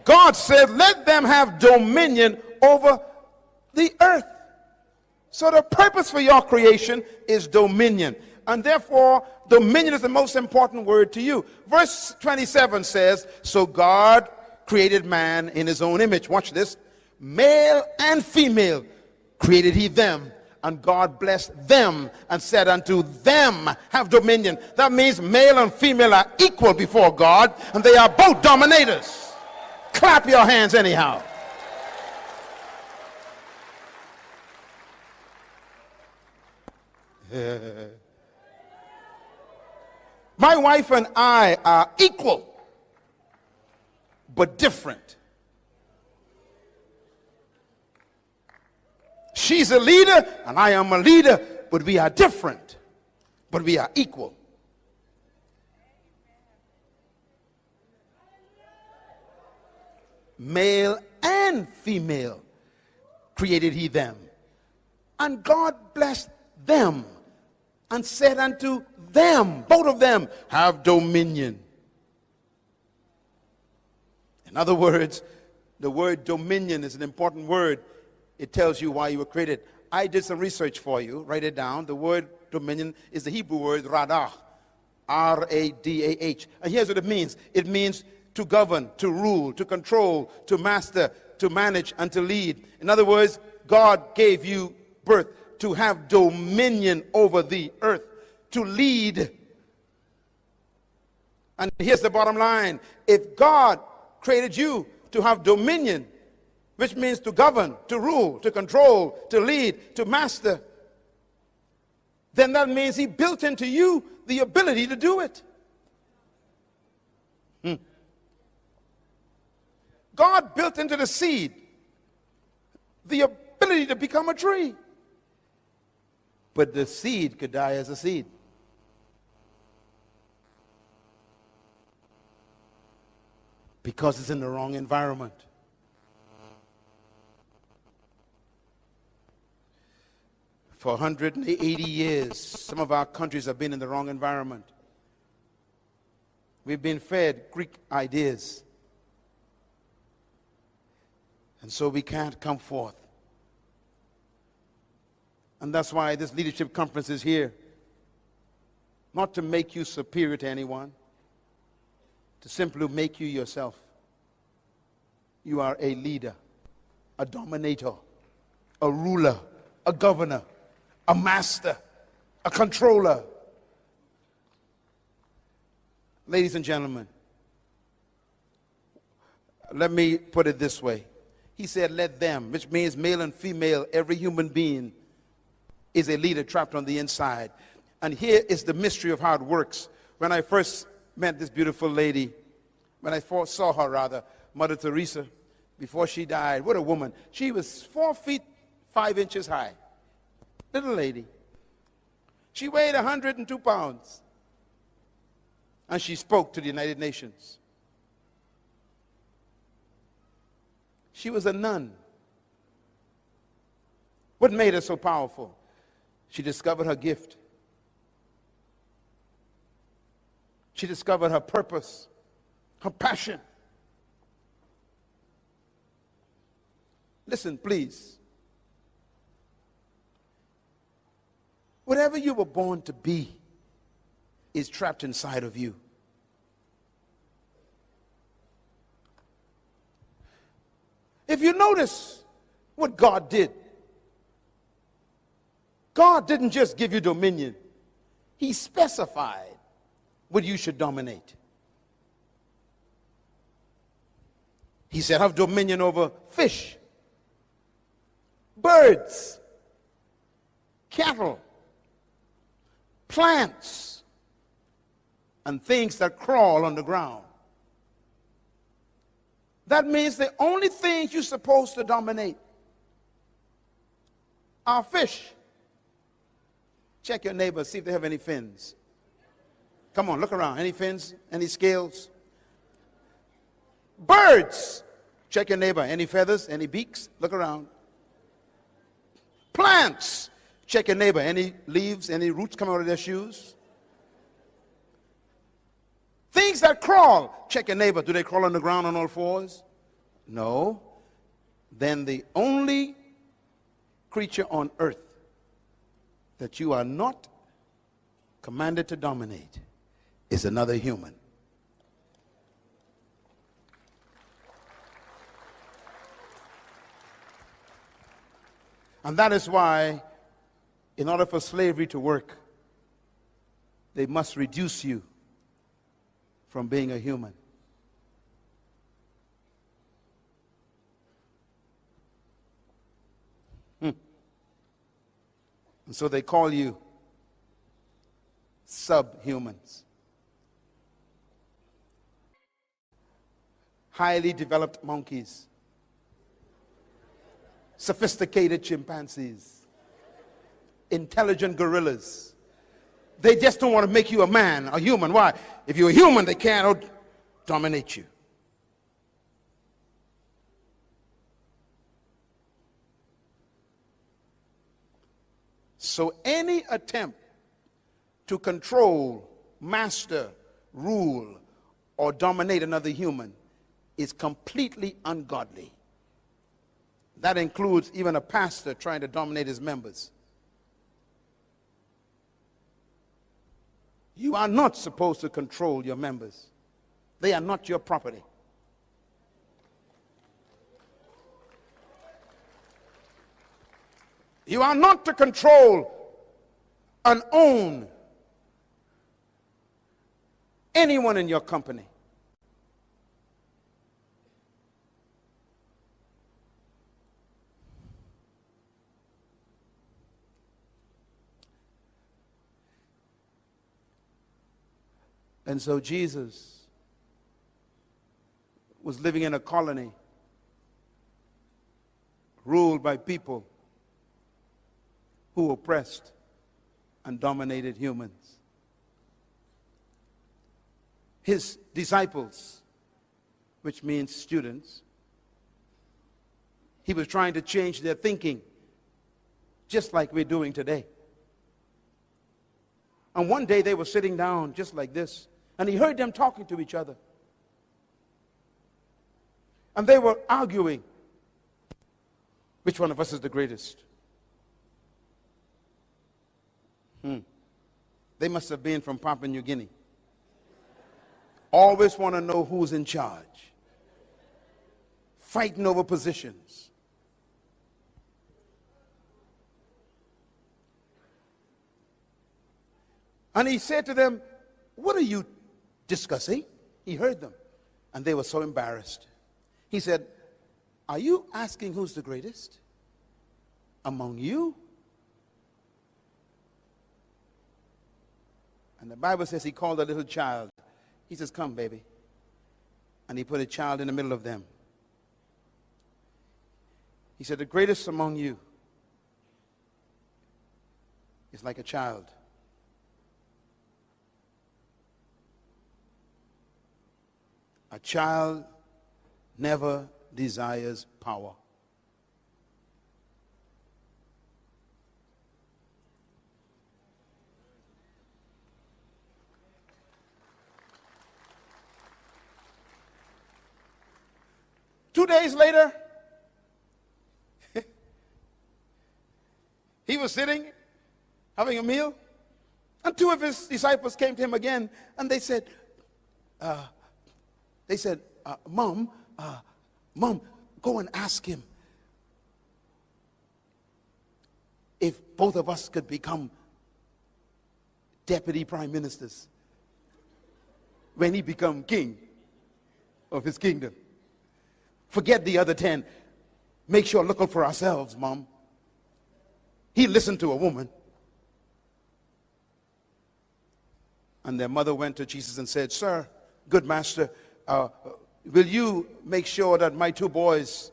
[SPEAKER 2] God said, let them have dominion over the earth. So the purpose for your creation is dominion. And therefore, dominion is the most important word to you. Verse 27 says, so God created man in his own image. Watch this. Male and female created he them. And God blessed them and said unto them, have dominion. That means male and female are equal before God, and they are both dominators. Clap your hands anyhow. My wife and I are equal, but different. She's a leader, and I am a leader, but we are different, but we are equal. Male and female created he them. And God blessed them and said unto them, both of them, have dominion. In other words, the word dominion is an important word. It tells you why you were created. I did some research for you. Write it down. The word dominion is the Hebrew word radah, R-A-D-A-H. And here's what it means. It means to govern, to rule, to control, to master, to manage, and to lead. In other words, God gave you birth to have dominion over the earth, to lead. And here's the bottom line. If God created you to have dominion, which means to govern, to rule, to control, to lead, to master, then that means he built into you the ability to do it. God built into the seed the ability to become a tree. But the seed could die as a seed. Because it's in the wrong environment. For 180 years, some of our countries have been in the wrong environment. We've been fed Greek ideas. And so we can't come forth. And that's why this leadership conference is here. Not to make you superior to anyone, to simply make you yourself. You are a leader, a dominator, a ruler, a governor, a master, a controller. Ladies and gentlemen, let me put it this way. He said, let them, which means male and female, every human being is a leader trapped on the inside. And here is the mystery of how it works. When I first met this beautiful lady, when I first saw her rather, Mother Teresa, before she died, what a woman. She was 4 feet 5 inches high. Little lady. She weighed 102 pounds. And she spoke to the United Nations. She was a nun. What made her so powerful? She discovered her gift. She discovered her purpose, her passion. Listen, please. Whatever you were born to be is trapped inside of you. If you notice what God did, God didn't just give you dominion. He specified what you should dominate. He said, have dominion over fish, birds, cattle, plants, and things that crawl on the ground. That means the only things you're supposed to dominate are fish. Check your neighbor, see if they have any fins. Come on, look around. Any fins? Any scales? Birds. Check your neighbor. Any feathers? Any beaks? Look around. Plants. Check your neighbor. Any leaves? Any roots coming out of their shoes? Things that crawl. Check your neighbor. Do they crawl on the ground on all fours? No. Then the only creature on earth that you are not commanded to dominate is another human. And that is why, in order for slavery to work, they must reduce you from being a human. And so they call you subhumans. Highly developed monkeys. Sophisticated chimpanzees. Intelligent gorillas. They just don't want to make you a man, a human. Why? If you're a human, they can't dominate you. So any attempt to control, master, rule, or dominate another human is completely ungodly. That includes even a pastor trying to dominate his members. You are not supposed to control your members. They are not your property. You are not to control and own anyone in your company. And so Jesus was living in a colony ruled by people who oppressed and dominated humans. His disciples, which means students, he was trying to change their thinking, just like we're doing today. And one day they were sitting down just like this, and he heard them talking to each other. And they were arguing, which one of us is the greatest? They must have been from Papua New Guinea. Always want to know who's in charge. Fighting over positions. And he said to them, "What are you discussing?" He heard them, and they were so embarrassed. He said, "Are you asking who's the greatest among you?" And the Bible says he called a little child. He says, "Come, baby." And he put a child in the middle of them. He said, "The greatest among you is like a child. A child never desires power. Two days later, he was sitting, having a meal, and two of his disciples came to him again, and they said, Mom, go and ask him if both of us could become deputy prime ministers when he become king of his kingdom. Forget the other 10. Make sure look out for ourselves, Mom." He listened to a woman. And their mother went to Jesus and said, "Sir, good master, will you make sure that my two boys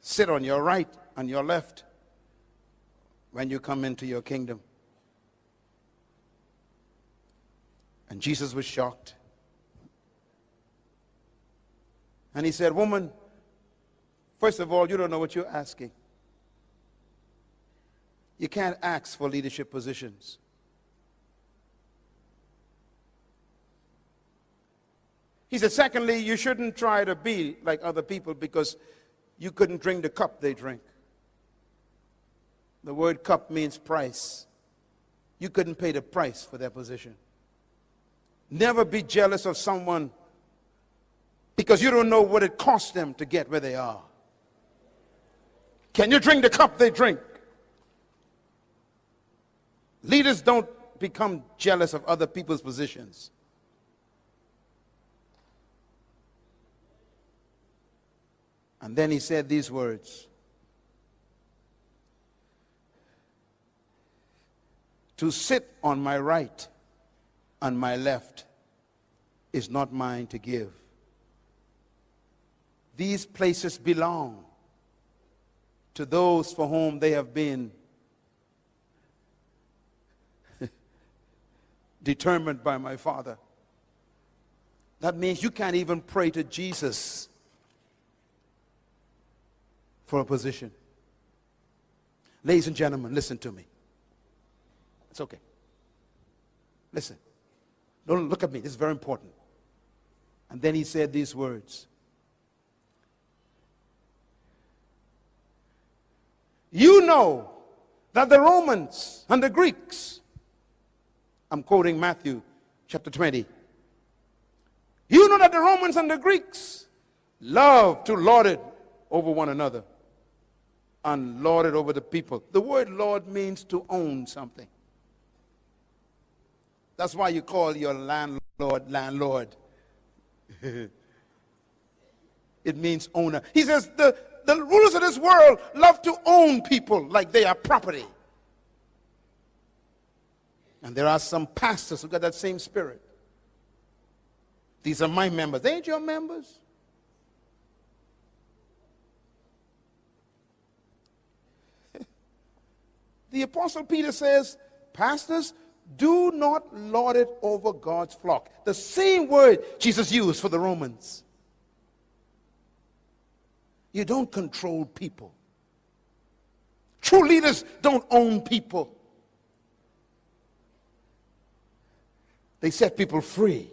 [SPEAKER 2] sit on your right and your left when you come into your kingdom?" And Jesus was shocked. And he said, "Woman, first of all, you don't know what you're asking. You can't ask for leadership positions. He said, secondly, you shouldn't try to be like other people because you couldn't drink the cup they drink. The word cup means price. You couldn't pay the price for their position. Never be jealous of someone because you don't know what it cost them to get where they are. Can you drink the cup they drink? Leaders don't become jealous of other people's positions. And then he said these words. To sit on my right and my left is not mine to give. These places belong to those for whom they have been determined by my Father. That means you can't even pray to Jesus for a position. Ladies and gentlemen, listen to me. It's okay. Listen. Don't look at me. This is very important. And then he said these words. You know that the Romans and the Greeks, I'm quoting Matthew chapter 20. You know that the Romans and the Greeks love to lord it over one another and lord it over the people. The word lord means to own something. That's why you call your landlord, landlord. It means owner. He says the rulers of this world love to own people like they are property. And there are some pastors who got that same spirit. These are my members. They ain't your members. The Apostle Peter says, pastors, do not lord it over God's flock. The same word Jesus used for the Romans. You don't control people. True leaders don't own people. They set people free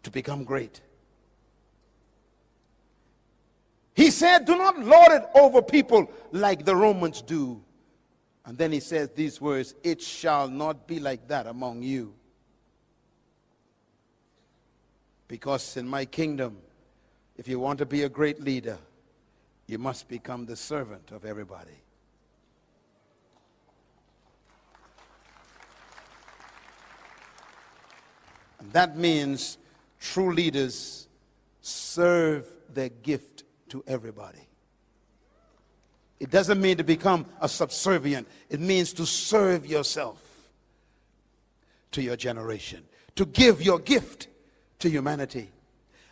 [SPEAKER 2] to become great. He said, do not lord it over people like the Romans do. And then he says these words, it shall not be like that among you. Because in my kingdom, if you want to be a great leader, you must become the servant of everybody. And that means true leaders serve their gift to everybody. It doesn't mean to become a subservient. It means to serve yourself to your generation, to give your gift to humanity.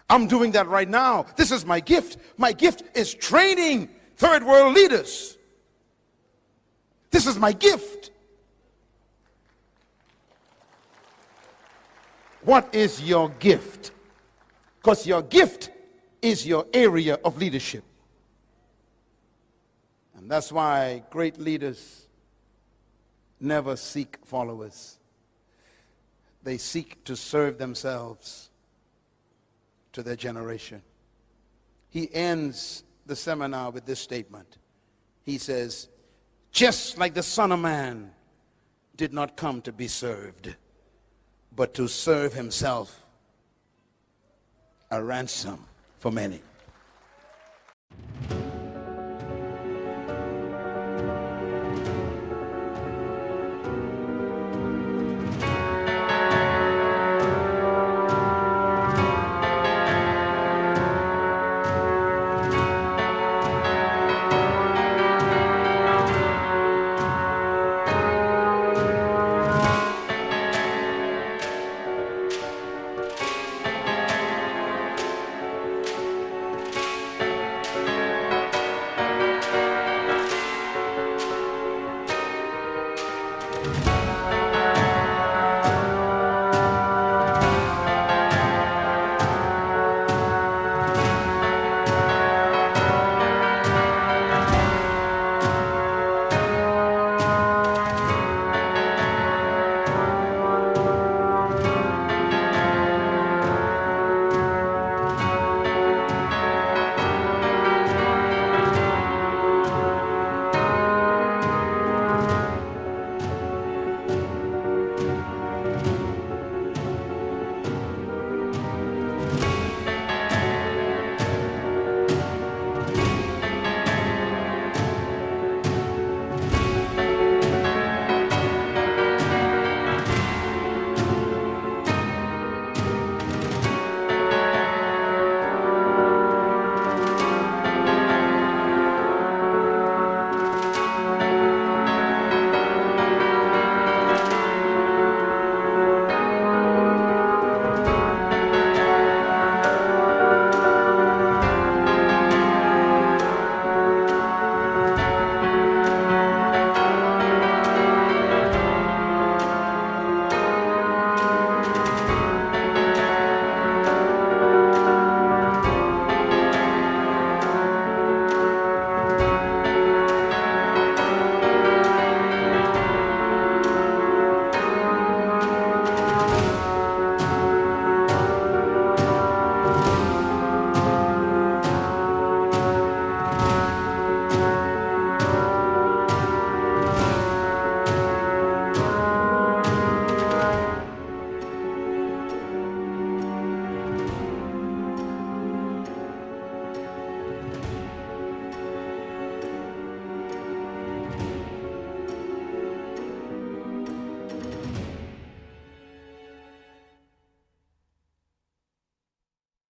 [SPEAKER 2] I'm doing that right now. This is my gift. My gift is training third world leaders. This is my gift. What is your gift? Because your gift is your area of leadership. And that's why great leaders never seek followers. They seek to serve themselves to their generation. He ends the seminar with this statement. He says, just like the Son of Man did not come to be served, but to serve himself, a ransom for many.